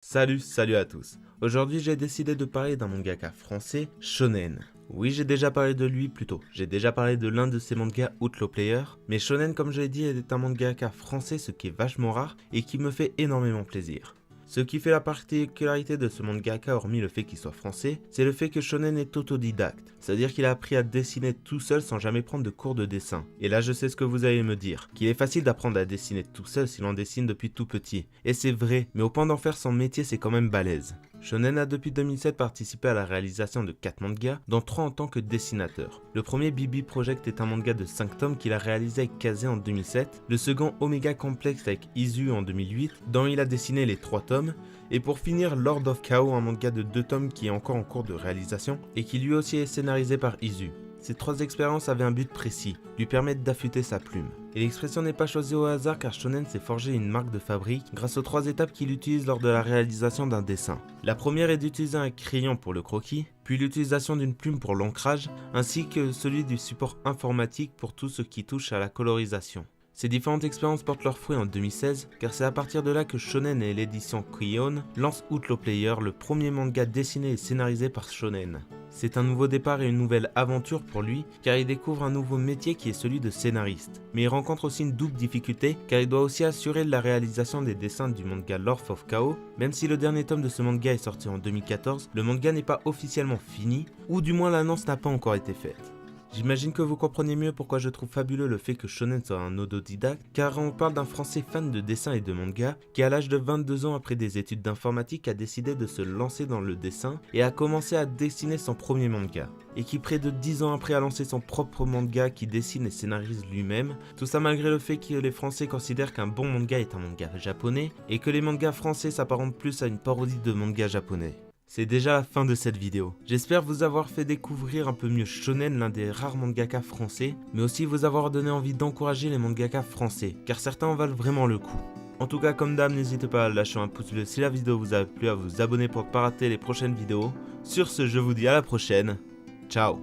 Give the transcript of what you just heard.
Salut à tous. Aujourd'hui j'ai décidé de parler d'un mangaka français, Shonen. Oui, j'ai déjà parlé de lui plus tôt, j'ai déjà parlé de l'un de ses mangas Outlaw Player, mais Shonen comme je l'ai dit est un mangaka français, ce qui est vachement rare et qui me fait énormément plaisir. Ce qui fait la particularité de ce mangaka, hormis le fait qu'il soit français, c'est le fait que Shonen est autodidacte, c'est-à-dire qu'il a appris à dessiner tout seul sans jamais prendre de cours de dessin. Et là je sais ce que vous allez me dire, qu'il est facile d'apprendre à dessiner tout seul si l'on dessine depuis tout petit. Et c'est vrai, mais au point d'en faire son métier c'est quand même balèze. Shonen a depuis 2007 participé à la réalisation de 4 mangas, dont 3 en tant que dessinateur. Le premier BB Project est un manga de 5 tomes qu'il a réalisé avec Kaze en 2007, le second Omega Complex avec Izu en 2008, dont il a dessiné les 3 tomes, et pour finir Lord of Chaos, un manga de 2 tomes qui est encore en cours de réalisation, et qui lui aussi est scénarisé par Izu. Ces 3 expériences avaient un but précis, lui permettre d'affûter sa plume. Et l'expression n'est pas choisie au hasard car Shonen s'est forgé une marque de fabrique grâce aux 3 étapes qu'il utilise lors de la réalisation d'un dessin. La première est d'utiliser un crayon pour le croquis, puis l'utilisation d'une plume pour l'ancrage, ainsi que celui du support informatique pour tout ce qui touche à la colorisation. Ces différentes expériences portent leurs fruits en 2016, car c'est à partir de là que Shonen et l'édition Keion lancent Outlaw Player, le premier manga dessiné et scénarisé par Shonen. C'est un nouveau départ et une nouvelle aventure pour lui, car il découvre un nouveau métier qui est celui de scénariste. Mais il rencontre aussi une double difficulté, car il doit aussi assurer la réalisation des dessins du manga Lord of Chaos. Même si le dernier tome de ce manga est sorti en 2014, le manga n'est pas officiellement fini, ou du moins l'annonce n'a pas encore été faite. J'imagine que vous comprenez mieux pourquoi je trouve fabuleux le fait que Shonen soit un autodidacte, car on parle d'un français fan de dessin et de manga, qui à l'âge de 22 ans après des études d'informatique a décidé de se lancer dans le dessin et a commencé à dessiner son premier manga, et qui près de 10 ans après a lancé son propre manga qui dessine et scénarise lui-même, tout ça malgré le fait que les Français considèrent qu'un bon manga est un manga japonais, et que les mangas français s'apparentent plus à une parodie de manga japonais. C'est déjà la fin de cette vidéo. J'espère vous avoir fait découvrir un peu mieux Shonen, l'un des rares mangakas français, mais aussi vous avoir donné envie d'encourager les mangakas français, car certains en valent vraiment le coup. En tout cas, comme d'hab, n'hésitez pas à lâcher un pouce bleu si la vidéo vous a plu, à vous abonner pour ne pas rater les prochaines vidéos. Sur ce, je vous dis à la prochaine. Ciao.